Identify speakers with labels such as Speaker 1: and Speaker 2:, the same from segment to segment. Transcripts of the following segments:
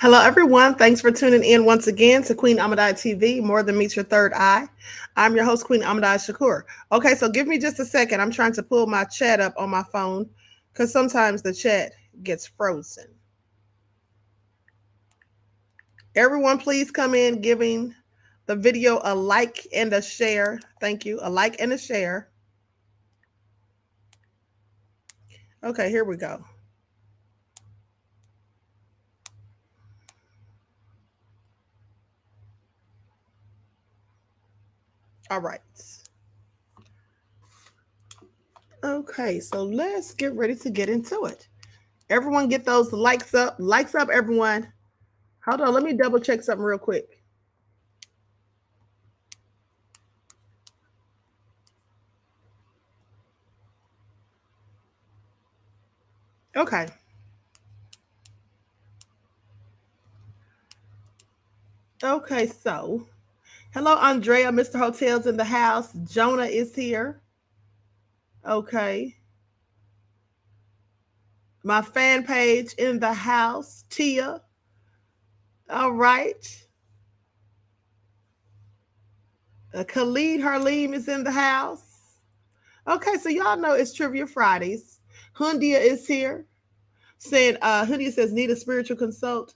Speaker 1: Hello, everyone. Thanks for tuning in once again to Queen Amadai TV, More Than Meets Your Third Eye. I'm your host, Queen AmadaiShakur. Okay, so give me just a second. I'm trying to pull my chat up on my phone because sometimes the chat gets frozen. Everyone, please come in giving the video a like and a share. Thank you. A like and a share. Okay, here we go. All right. Okay, so let's get ready to get into it. Everyone get those likes up. Likes up, everyone. Hold on, let me double check something real quick. Okay. Okay, so hello, Andrea. Mr. Hotel's in the house. Jonah is here. Okay. My fan page in the house. Tia. All right. Khalid Harleem is in the house. Okay, so y'all know it's Trivia Fridays. Hundia is here. Saying, Hundia says, need a spiritual consult.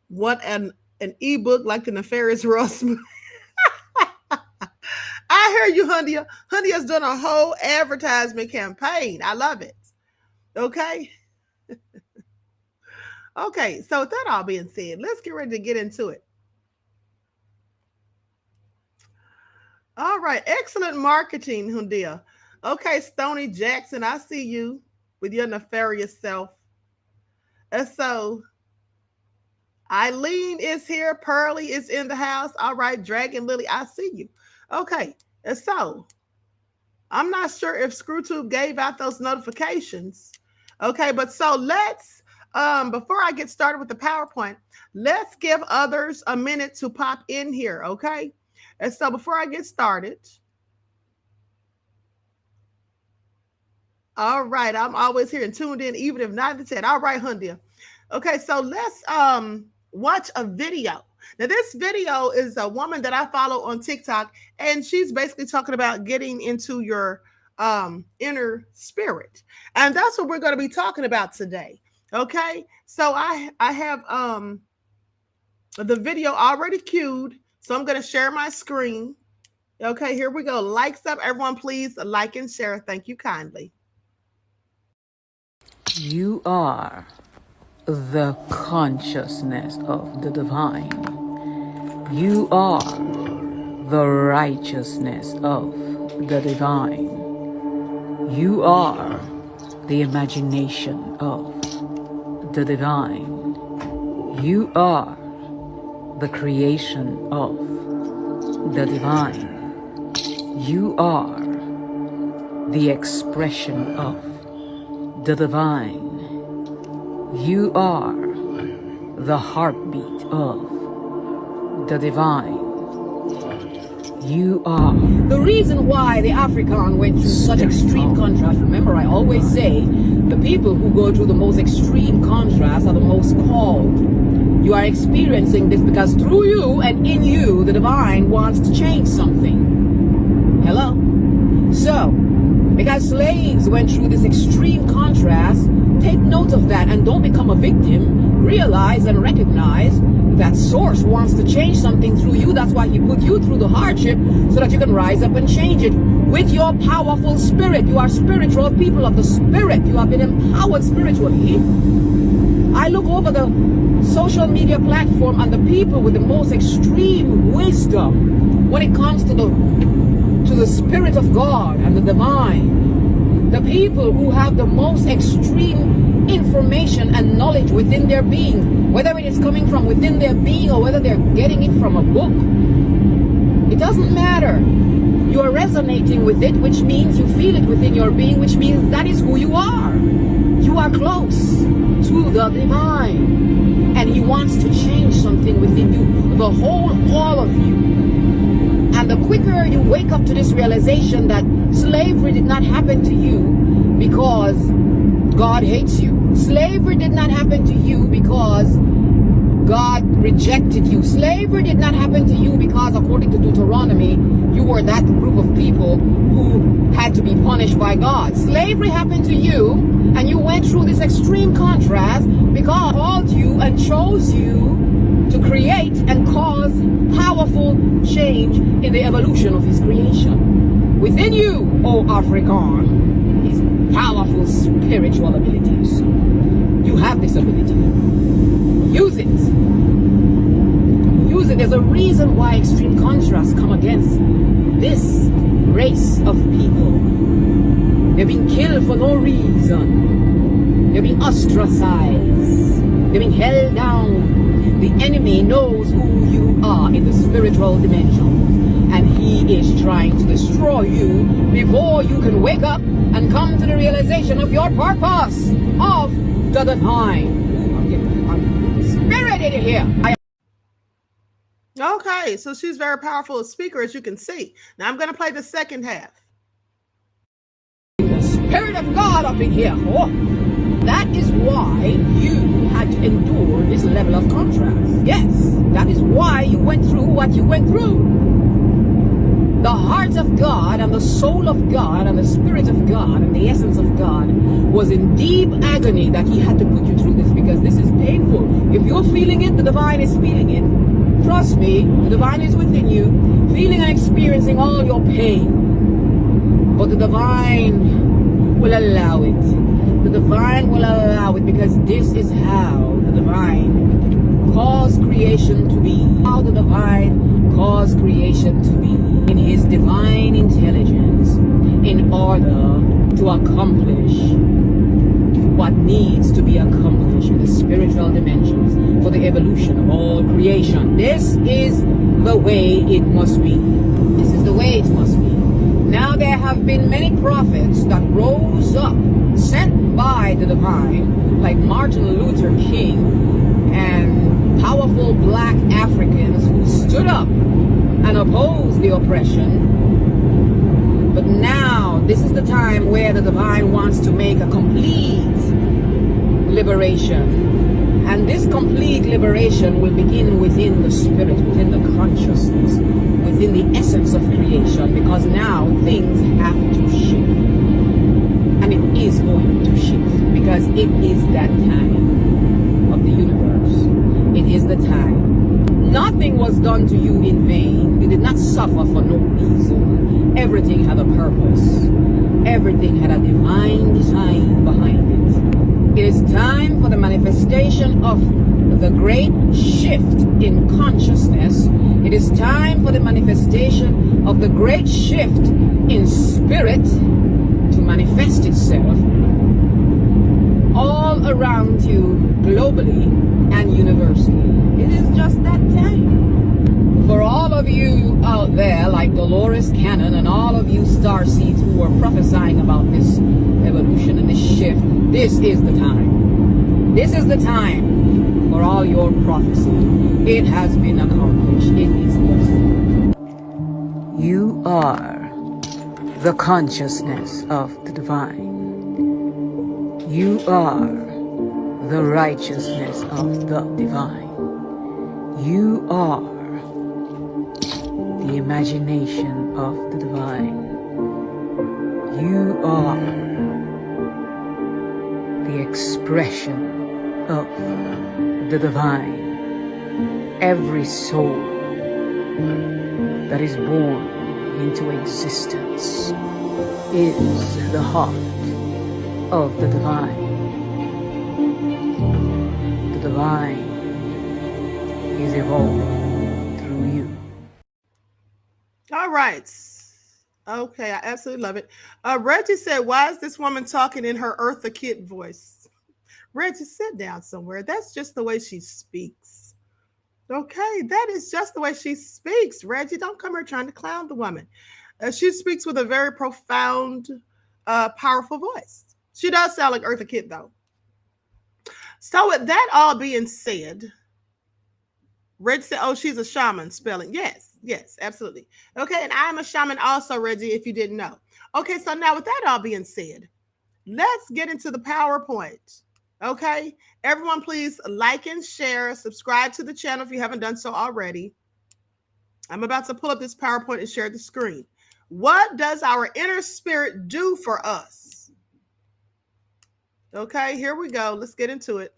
Speaker 1: Want an ebook like the Nefarious Ross. I hear you, Hundia. Hundia's doing a whole advertisement campaign. I love it. Okay. Okay, so with that all being said, let's get ready to get into it. All right, excellent marketing, Hundia. Okay, Stony Jackson, I see you with your nefarious self. And so Eileen is here. Pearly is in the house. All right, Dragon Lily, I see you. Okay, and so I'm not sure if ScrewTube gave out those notifications. Okay, but so let's, before I get started with the PowerPoint, let's give others a minute to pop in here, okay? And so before I get started, all right, I'm always here and tuned in, even if not in the chat. All right, Hundia. Okay, so let's watch a video. Now, this video is a woman that I follow on TikTok, and she's basically talking about getting into your inner spirit. And that's what we're going to be talking about today. Okay, so I have the video already queued, so I'm going to share my screen. Okay, here we go. Likes up, everyone, please like and share. Thank you kindly.
Speaker 2: You are the consciousness of the divine. You are the righteousness of the divine. You are the imagination of the divine. You are the creation of the divine. You are the expression of the divine. You are the heartbeat of the divine. You are.
Speaker 3: The reason why the African went through such extreme contrast, remember I always say, the people who go through the most extreme contrast are the most called. You are experiencing this because through you and in you, the divine wants to change something. Hello? So, because slaves went through this extreme contrast, take note of that and don't become a victim. Realize and recognize that source wants to change something through you. That's why he put you through the hardship so that you can rise up and change it with your powerful spirit. You are spiritual people of the spirit. You have been empowered spiritually. I look over the social media platform and the people with the most extreme wisdom when it comes to the spirit of God and the divine. The people who have the most extreme information and knowledge within their being, whether it is coming from within their being or whether they're getting it from a book, it doesn't matter. You are resonating with it, which means you feel it within your being, which means that is who you are. You are close to the divine, and he wants to change something within you, the whole, all of you. And the quicker you wake up to this realization that slavery did not happen to you because God hates you. Slavery did not happen to you because God rejected you. Slavery did not happen to you because, according to Deuteronomy, you were that group of people who had to be punished by God. Slavery happened to you, and you went through this extreme contrast because God called you and chose you to create and cause powerful change in the evolution of His creation. Within you, O African, is powerful spiritual abilities. You have this ability. Use it. Use it. There's a reason why extreme contrasts come against this race of people. They're being killed for no reason. They're being ostracized. They're being held down. The enemy knows who you are in the spiritual dimension, and he is trying to destroy you before you can wake up and come to the realization of your purpose of the divine. I'm spirited in here.
Speaker 1: Okay, so she's very powerful speaker, as you can see. Now I'm going to play the second half.
Speaker 3: The Spirit of God up in here. Oh, that is why you had to endure this level of contrast. Yes, that is why you went through what you went through. The heart of God and the soul of God and the Spirit of God and the essence of God was in deep agony that He had to put you through this, because this is painful. If you're feeling it, the divine is feeling it. Trust me, the divine is within you, feeling and experiencing all your pain. But the divine will allow it. The divine will allow it, because this is how the divine caused creation to be. How the divine caused creation to be. In His divine intelligence, in order to accomplish what needs to be accomplished in the spiritual dimensions for the evolution of all creation. This is the way it must be. This is the way it must be. Now there have been many prophets that rose up, sent by the divine, like Martin Luther King and powerful black Africans who stood up and opposed the oppression. But now, this is the time where the divine wants to make a complete liberation. And this complete liberation will begin within the spirit, within the consciousness, within the essence of creation, because now things have to shift. And it is going to shift, because it is that time of the universe. It is the time. Nothing was done to you in vain. You did not suffer for no reason. Everything had a purpose. Everything had a divine design behind it. It is time for the manifestation of the great shift in consciousness. It is time for the manifestation of the great shift in spirit to manifest itself all around you, globally and universally. It is just that time. For all of you out there, like Dolores Cannon and all of you starseeds who are prophesying about this evolution and this shift, this is the time. This is the time for all your prophecy. It has been accomplished. It is done.
Speaker 2: You are the consciousness of the divine. You are the righteousness of the divine. You are the imagination of the divine. You are the expression of the divine. Every soul that is born into existence is the heart of the divine. The divine is evolved through you.
Speaker 1: All right. Okay, I absolutely love it. Reggie said, why is this woman talking in her Eartha Kitt voice? Reggie, sit down somewhere. That's just the way she speaks. Okay, that is just the way she speaks. Reggie, don't come here trying to clown the woman. She speaks with a very profound, powerful voice. She does sound like Eartha Kitt, though. So with that all being said, Reggie said, oh, she's a shaman spelling. Yes, absolutely. Okay, and I'm a shaman also, Reggie, if you didn't know. Okay, so now with that all being said, let's get into the PowerPoint. Okay, everyone, please like and share, subscribe to the channel if you haven't done so already. I'm about to pull up this PowerPoint and share the screen. What does our inner spirit do for us? Okay, here we go. Let's get into it.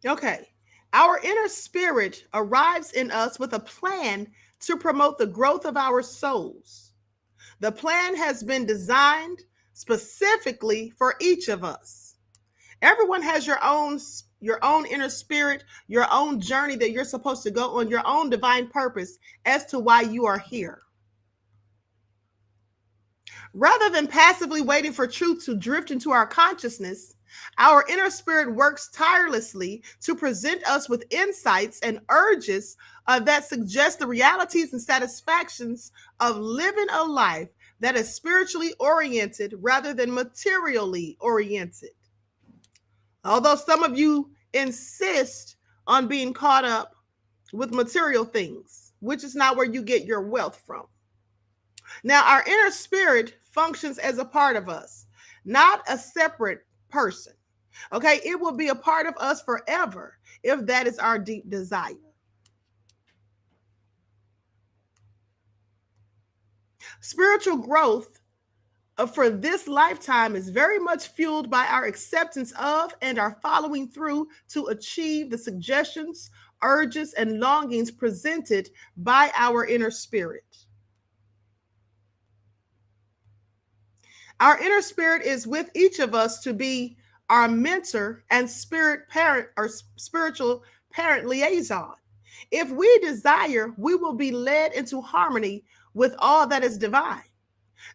Speaker 1: Okay, our inner spirit arrives in us with a plan to promote the growth of our souls. The plan has been designed specifically for each of us. Everyone has your own inner spirit, your own journey that you're supposed to go on, your own divine purpose as to why you are here. Rather than passively waiting for truth to drift into our consciousness, our inner spirit works tirelessly to present us with insights and urges that suggest the realities and satisfactions of living a life that is spiritually oriented rather than materially oriented. Although some of you insist on being caught up with material things, which is not where you get your wealth from. Now, our inner spirit functions as a part of us, not a separate person. Okay, it will be a part of us forever if that is our deep desire. Spiritual growth for this lifetime is very much fueled by our acceptance of and our following through to achieve the suggestions, urges, and longings presented by our inner spirit. Our inner spirit is with each of us to be our mentor and spirit parent or spiritual parent liaison. If we desire, we will be led into harmony with all that is divine.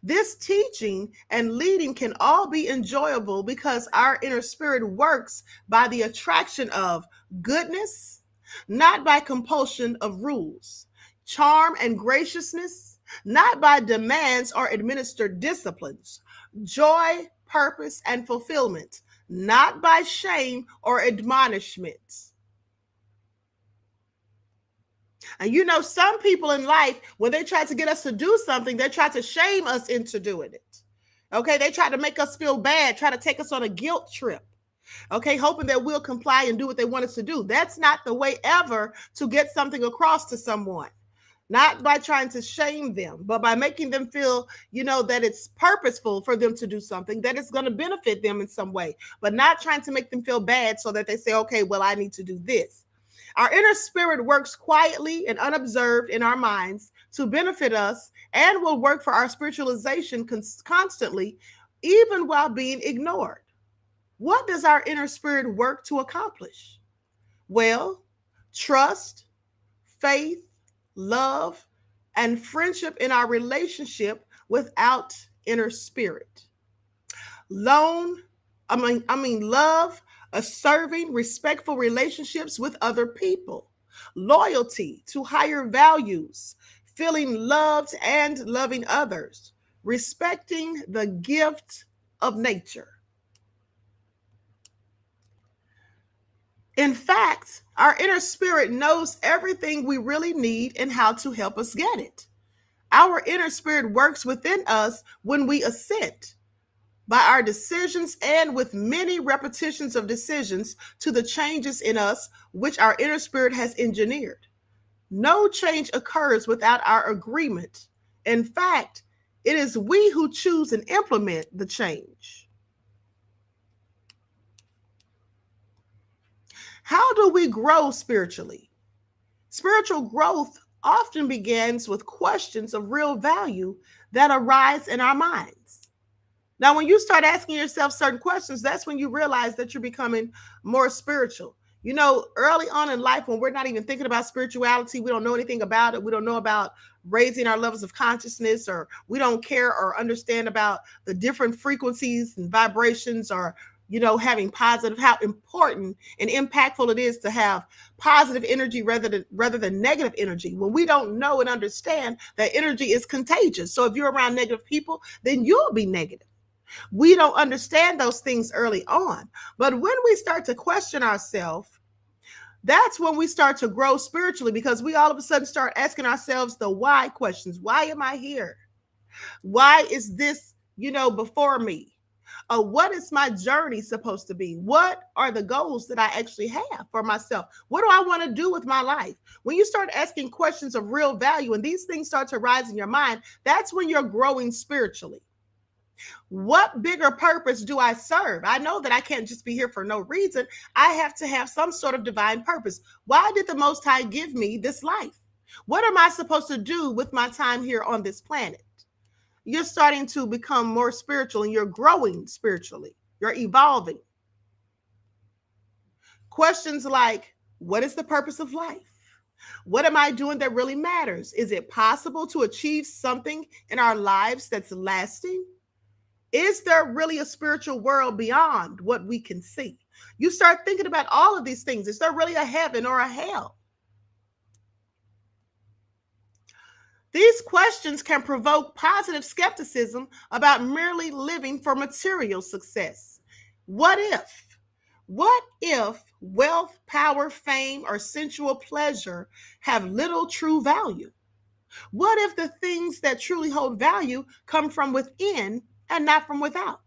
Speaker 1: This teaching and leading can all be enjoyable because our inner spirit works by the attraction of goodness, not by compulsion of rules, charm and graciousness, not by demands or administered disciplines, joy, purpose, and fulfillment, not by shame or admonishment. And you know, some people in life, when they try to get us to do something, they try to shame us into doing it. Okay, they try to make us feel bad, try to take us on a guilt trip. Okay, hoping that we'll comply and do what they want us to do. That's not the way ever to get something across to someone. Not by trying to shame them, but by making them feel, that it's purposeful for them to do something, that it's going to benefit them in some way, but not trying to make them feel bad so that they say, okay, well, I need to do this. Our inner spirit works quietly and unobserved in our minds to benefit us and will work for our spiritualization constantly, even while being ignored. What does our inner spirit work to accomplish? Well, trust, faith, love, and friendship in our relationship without inner spirit. Love, serving, respectful relationships with other people, loyalty to higher values, feeling loved and loving others, respecting the gift of nature. In fact, our inner spirit knows everything we really need and how to help us get it. Our inner spirit works within us when we assent by our decisions and with many repetitions of decisions to the changes in us which our inner spirit has engineered. No change occurs without our agreement. In fact, it is we who choose and implement the change. How do we grow spiritually? Spiritual growth often begins with questions of real value that arise in our minds. Now, when you start asking yourself certain questions, that's when you realize that you're becoming more spiritual. Early on in life, when we're not even thinking about spirituality, we don't know anything about it. We don't know about raising our levels of consciousness, or we don't care or understand about the different frequencies and vibrations, or having positive, how important and impactful it is to have positive energy rather than negative energy. When we don't know and understand that energy is contagious. So if you're around negative people, then you'll be negative. We don't understand those things early on. But when we start to question ourselves, That's when we start to grow spiritually, because we all of a sudden start asking ourselves the why questions. Why am I here? Why is this, before me? What is my journey supposed to be? What are the goals that I actually have for myself? What do I want to do with my life? When you start asking questions of real value and these things start to rise in your mind, that's when you're growing spiritually. What bigger purpose do I serve? I know that I can't just be here for no reason. I have to have some sort of divine purpose. Why did the Most High give me this life? What am I supposed to do with my time here on this planet? You're starting to become more spiritual and you're growing spiritually. You're evolving. Questions like, what is the purpose of life? What am I doing that really matters? Is it possible to achieve something in our lives that's lasting? Is there really a spiritual world beyond what we can see? You start thinking about all of these things. Is there really a heaven or a hell? These questions can provoke positive skepticism about merely living for material success. What if? What if wealth, power, fame, or sensual pleasure have little true value? What if the things that truly hold value come from within and not from without?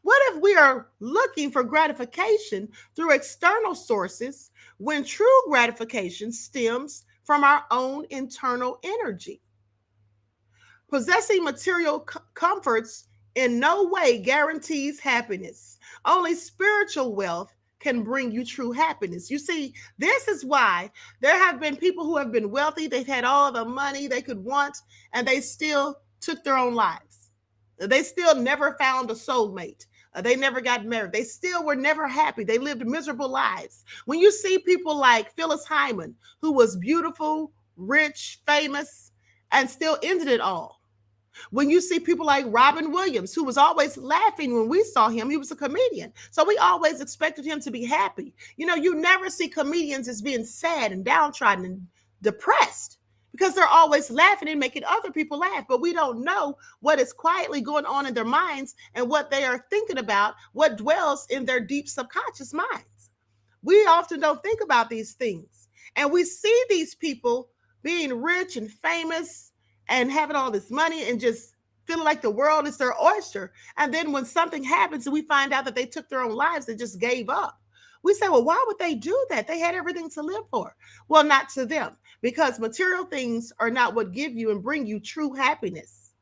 Speaker 1: What if we are looking for gratification through external sources when true gratification stems from our own internal energy? Possessing material comforts in no way guarantees happiness. Only spiritual wealth can bring you true happiness. You see, this is why there have been people who have been wealthy, they've had all the money they could want, and they still took their own lives. They still never found a soulmate. They never got married. They still were never happy. They lived miserable lives. When you see people like Phyllis Hyman, who was beautiful, rich, famous, and still ended it all. When you see people like Robin Williams, who was always laughing when we saw him, he was a comedian. So we always expected him to be happy. You never see comedians as being sad and downtrodden and depressed because they're always laughing and making other people laugh. But we don't know what is quietly going on in their minds and what they are thinking about, what dwells in their deep subconscious minds. We often don't think about these things. And we see these people being rich and famous and having all this money and just feeling like the world is their oyster. And then when something happens and we find out that they took their own lives, they just gave up. We say, well, why would they do that? They had everything to live for. Well, not to them, because material things are not what give you and bring you true happiness.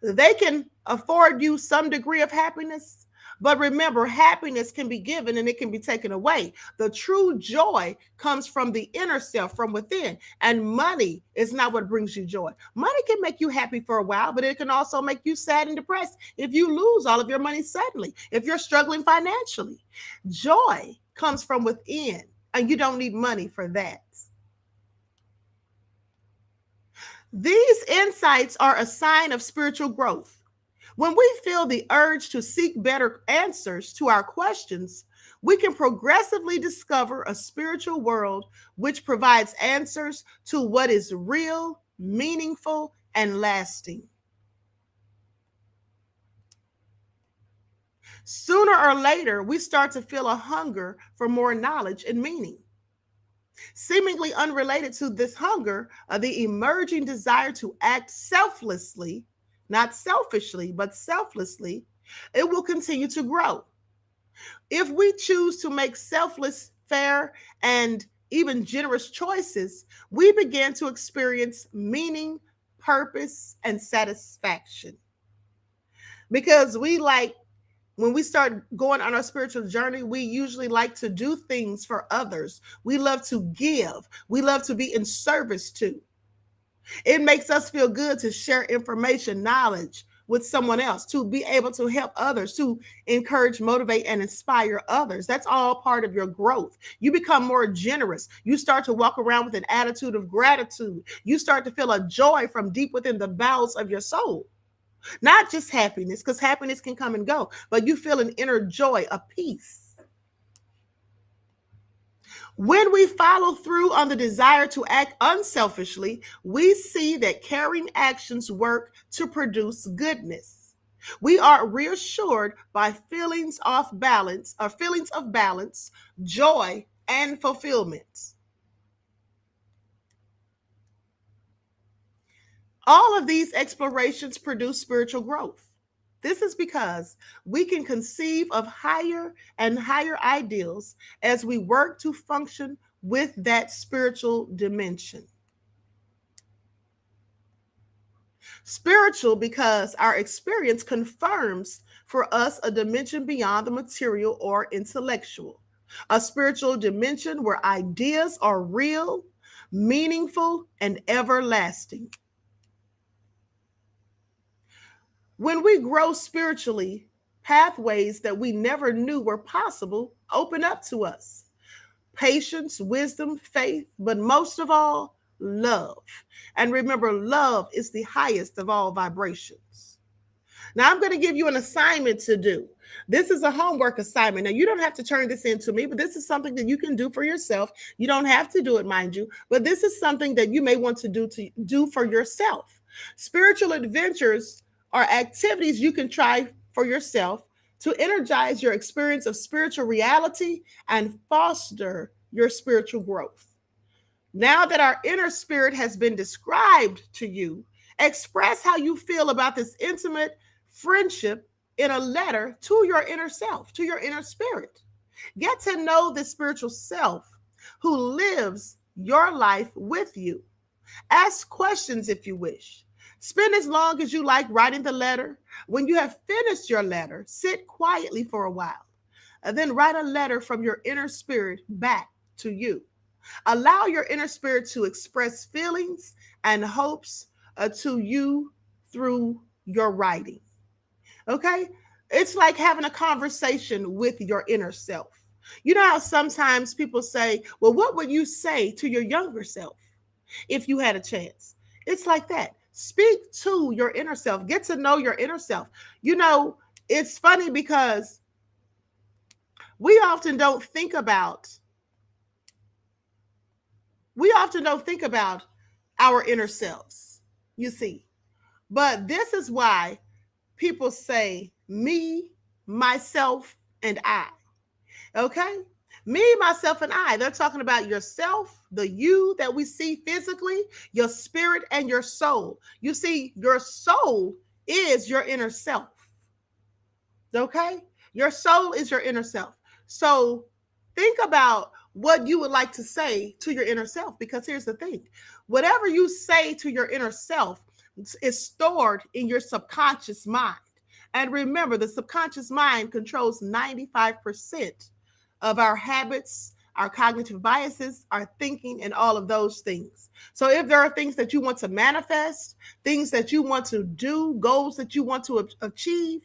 Speaker 1: They can afford you some degree of happiness, but remember, happiness can be given and it can be taken away. The true joy comes from the inner self, from within. And money is not what brings you joy. Money can make you happy for a while, but it can also make you sad and depressed if you lose all of your money suddenly, if you're struggling financially. Joy comes from within, and you don't need money for that. These insights are a sign of spiritual growth. When we feel the urge to seek better answers to our questions, we can progressively discover a spiritual world which provides answers to what is real, meaningful, and lasting. Sooner or later, we start to feel a hunger for more knowledge and meaning. Seemingly unrelated to this hunger, the emerging desire to act selflessly, not selfishly, but selflessly, it will continue to grow. If we choose to make selfless, fair, and even generous choices, we begin to experience meaning, purpose, and satisfaction. Because when we start going on our spiritual journey, we usually like to do things for others. We love to give. We love to be in service to. It makes us feel good to share information, knowledge with someone else, to be able to help others, to encourage, motivate, and inspire others. That's all part of your growth. You become more generous. You start to walk around with an attitude of gratitude. You start to feel a joy from deep within the bowels of your soul. Not just happiness, because happiness can come and go, but you feel an inner joy, a peace. When we follow through on the desire to act unselfishly, we see that caring actions work to produce goodness. We are reassured by feelings of balance, joy, and fulfillment. All of these explorations produce spiritual growth. This is because we can conceive of higher and higher ideals as we work to function with that spiritual dimension. Spiritual because our experience confirms for us a dimension beyond the material or intellectual, a spiritual dimension where ideas are real, meaningful, and everlasting. When we grow spiritually, pathways that we never knew were possible open up to us. Patience, wisdom, faith, but most of all, love. And remember, love is the highest of all vibrations. Now, I'm going to give you an assignment to do. This is a homework assignment. Now, you don't have to turn this into me, but this is something that you can do for yourself. You don't have to do it, mind you, but this is something that you may want to do for yourself. Spiritual adventures are activities you can try for yourself to energize your experience of spiritual reality and foster your spiritual growth. Now that our inner spirit has been described to you, express how you feel about this intimate friendship in a letter to your inner self, to your inner spirit. Get to know the spiritual self who lives your life with you. Ask questions if you wish. Spend as long as you like writing the letter. When you have finished your letter, sit quietly for a while, and then write a letter from your inner spirit back to you. Allow your inner spirit to express feelings and hopes to you through your writing. Okay? It's like having a conversation with your inner self. You know how sometimes people say, well, what would you say to your younger self if you had a chance? It's like that. Speak to your inner self. Get to know your inner self. You know, it's funny because we often don't think about our inner selves, you see. But this is why people say me, myself, and I. Okay? Me, myself, and I. They're talking about yourself, the you that we see physically, your spirit, and your soul. You see, your soul is your inner self. Okay? Your soul is your inner self. So think about what you would like to say to your inner self, because here's the thing. Whatever you say to your inner self is stored in your subconscious mind. And remember, the subconscious mind controls 95% of our habits, our cognitive biases, our thinking, and all of those things. So if there are things that you want to manifest, things that you want to do, goals that you want to achieve,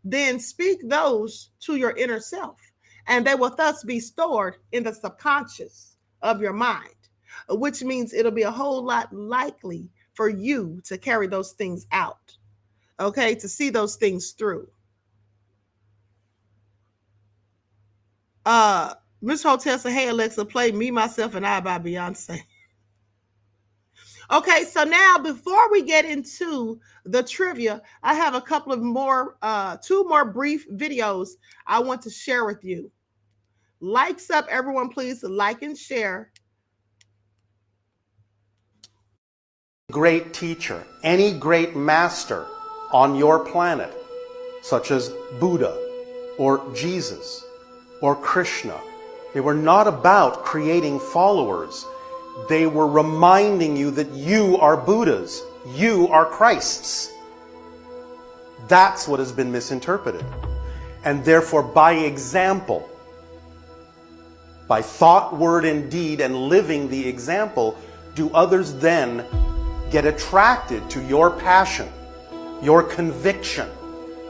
Speaker 1: then speak those to your inner self. And they will thus be stored in the subconscious of your mind, which means it'll be a whole lot likely for you to carry those things out, okay, to see those things through. Miss Hotel said, hey, Alexa, play Me, Myself, and I by Beyonce. Okay, so now before we get into the trivia, I have a couple of more, two more brief videos I want to share with you. Likes up, everyone, please like and share.
Speaker 4: Great teacher, any great master on your planet, such as Buddha or Jesus or Krishna, they were not about creating followers. They were reminding you that you are Buddhas, you are Christs. That's what has been misinterpreted. And therefore, by example, by thought, word, and deed, and living the example, do others then get attracted to your passion, your conviction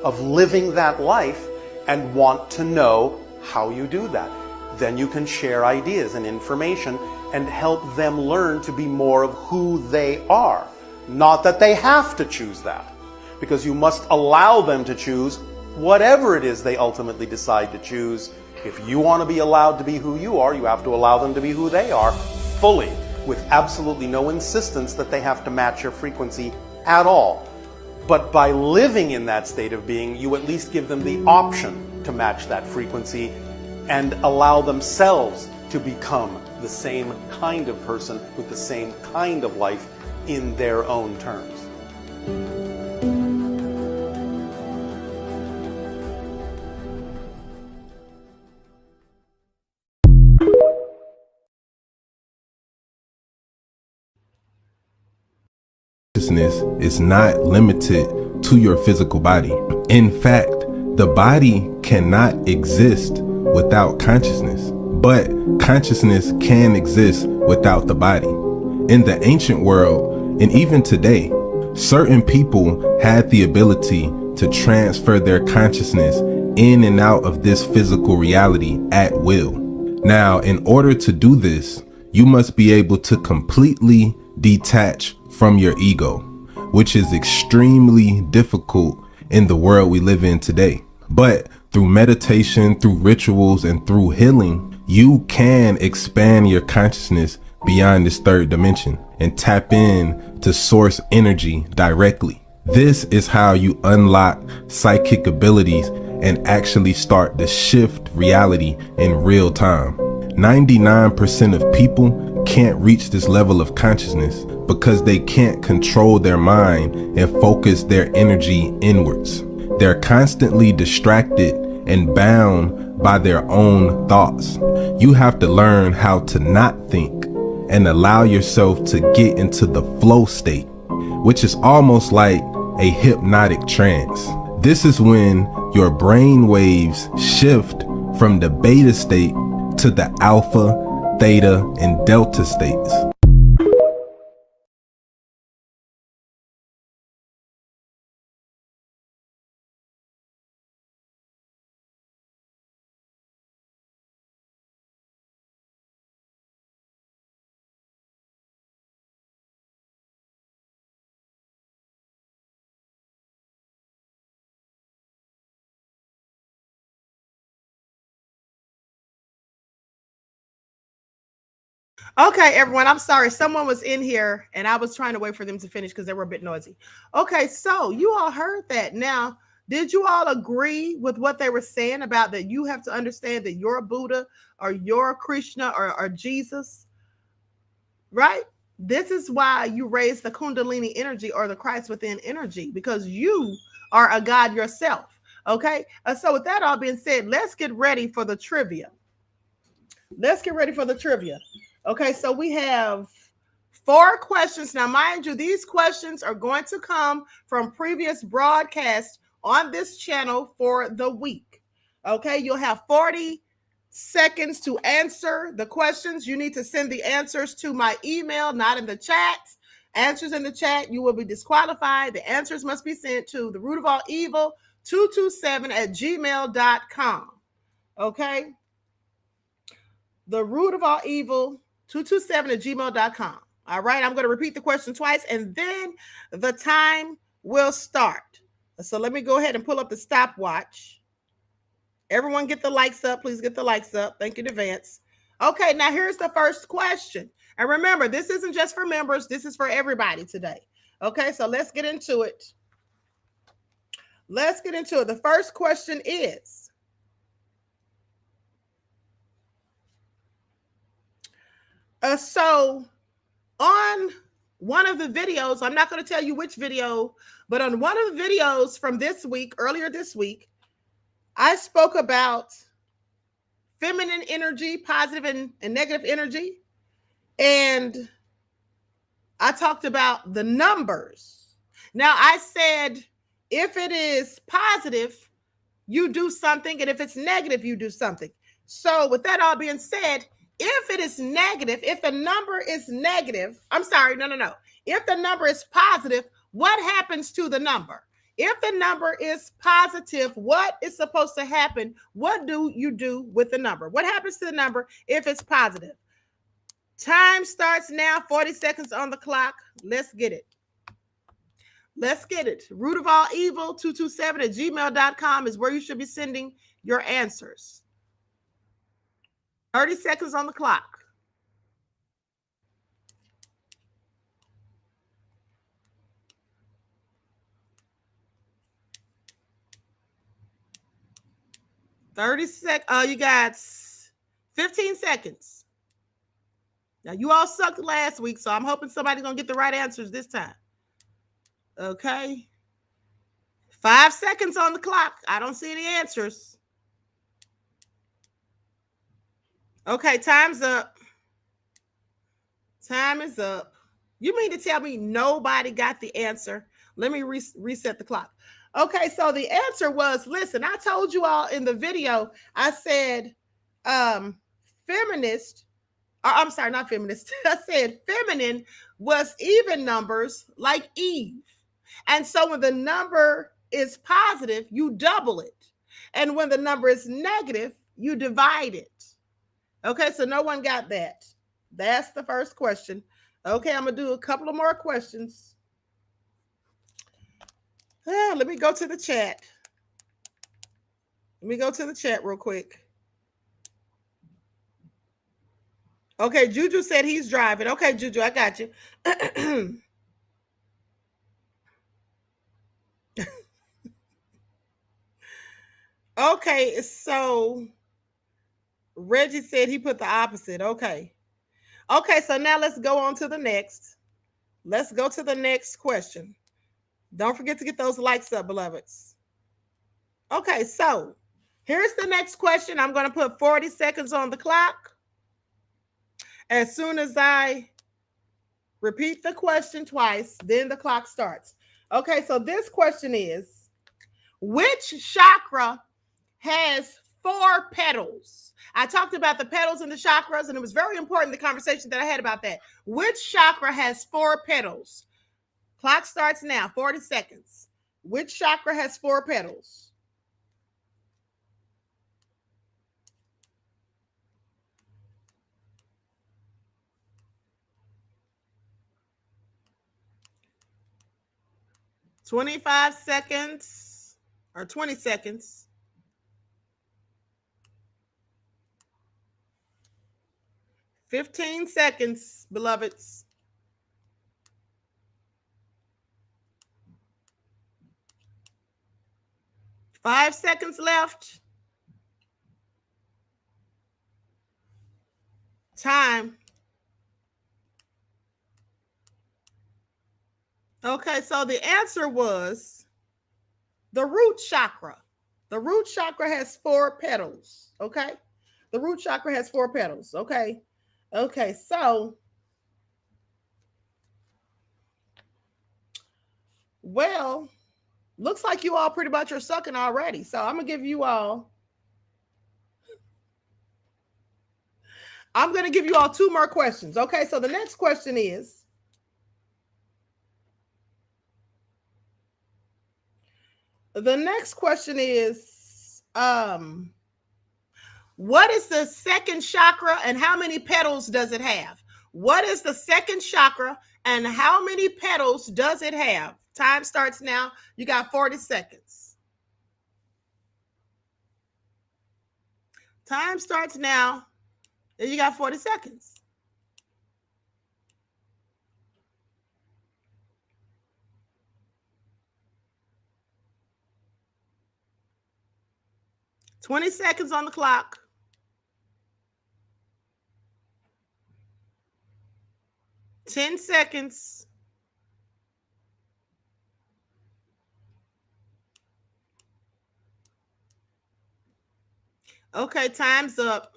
Speaker 4: of living that life, and want to know how you do that. Then you can share ideas and information and help them learn to be more of who they are. Not that they have to choose that, because you must allow them to choose whatever it is they ultimately decide to choose. If you want to be allowed to be who you are, you have to allow them to be who they are fully, with absolutely no insistence that they have to match your frequency at all. But by living in that state of being, you at least give them the option to match that frequency and allow themselves to become the same kind of person with the same kind of life in their own terms.
Speaker 5: Consciousness is not limited to your physical body. In fact, the body cannot exist without consciousness, but consciousness can exist without the body. In the ancient world, and even today, certain people had the ability to transfer their consciousness in and out of this physical reality at will. Now, in order to do this, you must be able to completely detach from your ego, which is extremely difficult in the world we live in today. But through meditation, through rituals, and through healing, you can expand your consciousness beyond this third dimension and tap in to source energy directly. This is how you unlock psychic abilities and actually start to shift reality in real time. 99% of people can't reach this level of consciousness because they can't control their mind and focus their energy inwards. They're constantly distracted and bound by their own thoughts. You have to learn how to not think and allow yourself to get into the flow state, which is almost like a hypnotic trance. This is when your brain waves shift from the beta state to the alpha, theta, and delta states.
Speaker 1: Okay, everyone, I'm sorry. Someone was in here and I was trying to wait for them to finish because they were a bit noisy. Okay, so you all heard that. Now, did you all agree with what they were saying about that you have to understand that you're a Buddha or you're a Krishna or Jesus, right? This is why you raise the Kundalini energy or the Christ within energy, because you are a God yourself. Okay, so with that all being said, let's get ready for the trivia. Let's get ready for the trivia. Okay, so we have 4 questions. Now, mind you, these questions are going to come from previous broadcasts on this channel for the week. Okay, you'll have 40 seconds to answer the questions. You need to send the answers to my email, not in the chat. Answers in the chat, you will be disqualified. The answers must be sent to the root of all evil 227 at gmail.com. Okay, the root of all evil 227 at gmail.com. All right, I'm going to repeat the question twice and then the time will start. So let me go ahead and pull up the stopwatch. Everyone get the likes up. Please get the likes up. Thank you in advance. Okay, now here's the first question. And remember, this isn't just for members. This is for everybody today. Okay, so let's get into it. Let's get into it. The first question is, so on one of the videos, I'm not going to tell you which video, but on one of the videos from this week, earlier this week, I spoke about feminine energy, positive and negative energy. And I talked about the numbers. Now, I said, if it is positive, you do something. And if it's negative, you do something. So with that all being said, if it is negative, if the number is negative, I'm sorry, no. If the number is positive, what happens to the number? If the number is positive, what is supposed to happen? What do you do with the number? What happens to the number if it's positive? Time starts now, 40 seconds on the clock. Let's get it. Let's get it. Root of all evil 227 at gmail.com is where you should be sending your answers. 30 seconds on the clock. You got 15 seconds. Now, you all sucked last week, so I'm hoping somebody's going to get the right answers this time. Okay. 5 seconds on the clock. I don't see any answers. Okay, time's up. Time is up. You mean to tell me nobody got the answer? Let me reset the clock. Okay, so the answer was, listen, I told you all in the video, I said feminist, or I'm sorry, not feminist. I said feminine was even numbers like Eve. And so when the number is positive, you double it. And when the number is negative, you divide it. Okay, so no one got that. That's the first question. Okay, I'm going to do a couple of more questions. Let me go to the chat. Let me go to the chat real quick. Okay, Juju said he's driving. Okay, Juju, I got you. Okay, so Reggie said he put the opposite. Okay. Okay, so now let's go on to the next. Let's go to the next question. Don't forget to get those likes up, beloveds. Okay, so here's the next question. I'm going to put 40 seconds on the clock. As soon as I repeat the question twice, then the clock starts. Okay, so this question is, which chakra has 4 petals? I talked about the petals and the chakras, and it was very important, the conversation that I had about that. Which chakra has 4 petals? Clock starts now, 40 seconds. Which chakra has 4 petals? $25 seconds or 20 seconds. $15 seconds, beloveds. $5 seconds left. Time. Okay, so the answer was the root chakra. The root chakra has 4 petals. Okay, the root chakra has 4 petals. Okay, okay, so well, looks like you all pretty much are sucking already. So I'm gonna give you all 2 more questions. Okay, so the next question is, what is the second chakra and how many petals does it have? What is the second chakra and how many petals does it have? Time starts now. You got 40 seconds. Time starts now. And you got 40 seconds. $20 seconds on the clock. $10 seconds. Okay, time's up.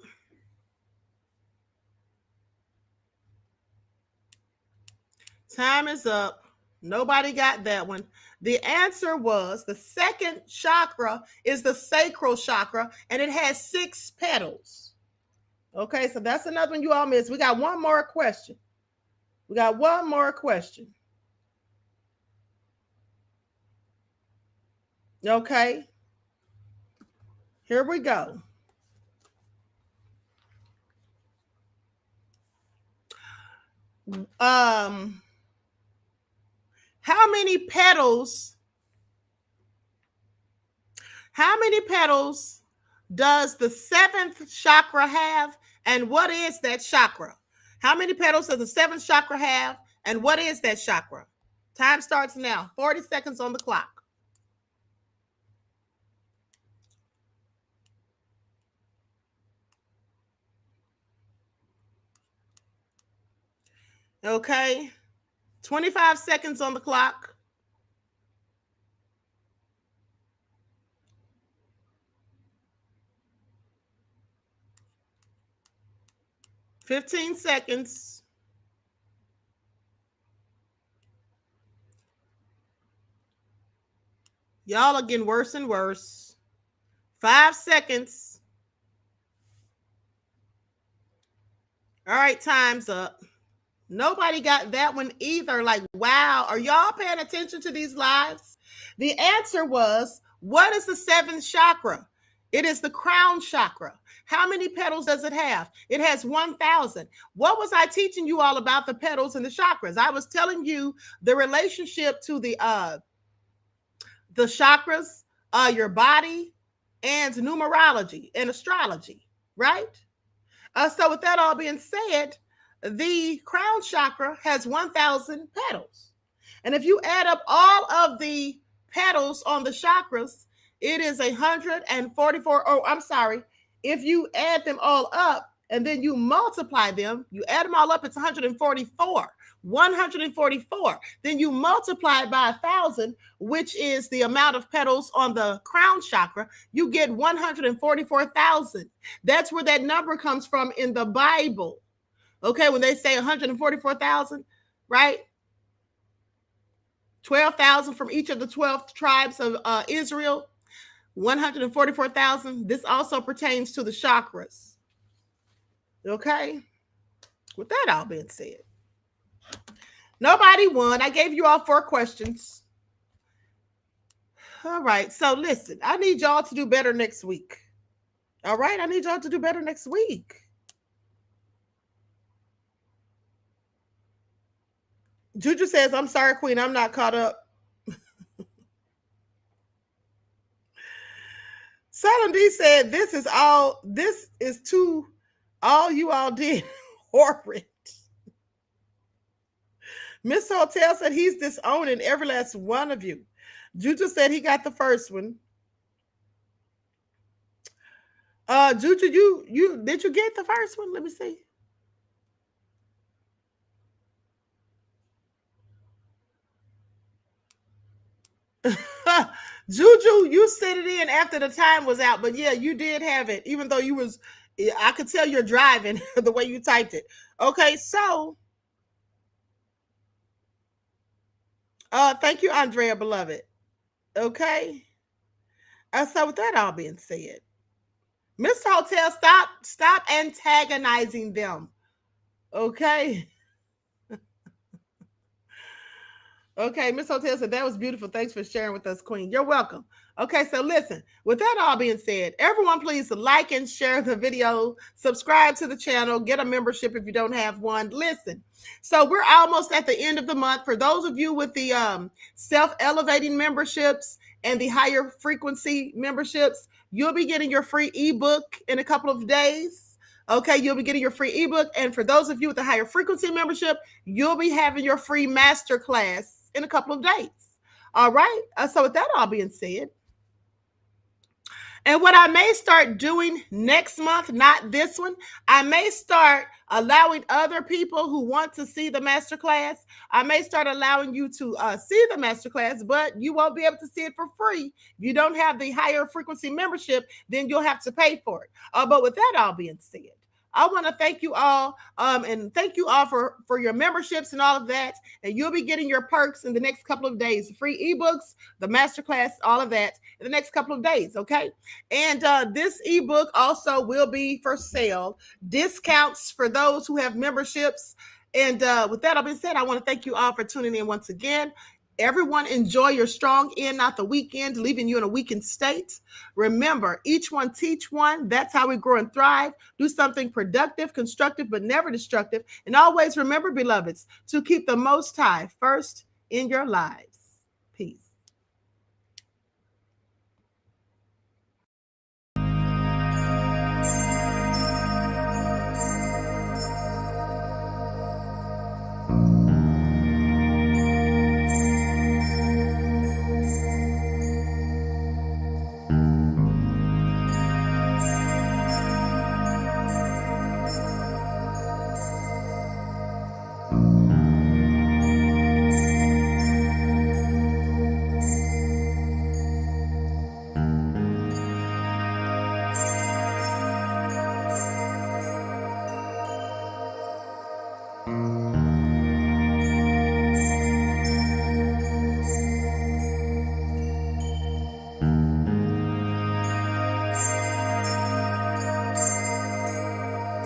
Speaker 1: Time is up. Nobody got that one. The answer was the second chakra is the sacral chakra, and it has 6 petals. Okay, so that's another one you all missed. We got one more question. Okay, here we go. How many petals does the 7th chakra have, and what is that chakra? How many petals does the 7th chakra have, and what is that chakra? Time starts now. 40 seconds on the clock. Okay. 25 seconds on the clock. $15. Y'all are getting worse and worse. 5 seconds. All right, time's up. Nobody got that one either. Like, wow, are y'all paying attention to these lives? The answer was, what is the seventh chakra? It is the crown chakra. How many petals does it have? It has 1,000. What was I teaching you all about the petals and the chakras? I was telling you the relationship to the chakras, your body, and numerology and astrology, right? So with that all being said, the crown chakra has 1,000 petals. And if you add up all of the petals on the chakras, it is 144. Oh, I'm sorry. If you add them all up and then you multiply them, you add them all up, it's 144. 144. Then you multiply it by 1,000, which is the amount of petals on the crown chakra, you get 144,000. That's where that number comes from in the Bible. Okay, when they say 144,000, right? 12,000 from each of the 12 tribes of Israel, 144,000. This also pertains to the chakras. Okay, with that all being said, nobody won. I gave you all 4 questions. All right, so listen, I need y'all to do better next week. All right, I need y'all to do better next week. Juju says, I'm sorry, Queen, I'm not caught up. Silent D said, this is too, all you all did horrid. Miss Hotel said he's disowning every last one of you. Juju said he got the first one. Juju, you did you get the first one? Let me see. Juju, you sent it in after the time was out, but yeah, you did have it, even though I could tell you're driving the way you typed it. Okay, so thank you, Andrea, beloved. Okay. So with that all being said, Mr. Hotel, stop antagonizing them. Okay. Okay, Miss Hotel said that was beautiful. Thanks for sharing with us, Queen. You're welcome. Okay, so listen, with that all being said, everyone please like and share the video, subscribe to the channel, get a membership if you don't have one. Listen, so we're almost at the end of the month. For those of you with the self-elevating memberships and the higher frequency memberships, you'll be getting your free ebook in a couple of days. Okay, you'll be getting your free ebook. And for those of you with the higher frequency membership, you'll be having your free masterclass in a couple of days. All right. So with that all being said, and what I may start doing next month, not this one, I may start allowing other people who want to see the masterclass. I may start allowing you to see the masterclass, but you won't be able to see it for free. If you don't have the higher frequency membership, then you'll have to pay for it. But with that all being said, I want to thank you all and thank you all for your memberships and all of that. And you'll be getting your perks in the next couple of days. Free ebooks, the masterclass, all of that in the next couple of days. Okay. And this ebook also will be for sale. Discounts for those who have memberships. And with that all being said, I want to thank you all for tuning in once again. Everyone enjoy your strong end, not the weekend, leaving you in a weakened state. Remember, each one teach one. That's how we grow and thrive. Do something productive, constructive, but never destructive. And always remember, beloveds, to keep the Most High first in your lives. Peace.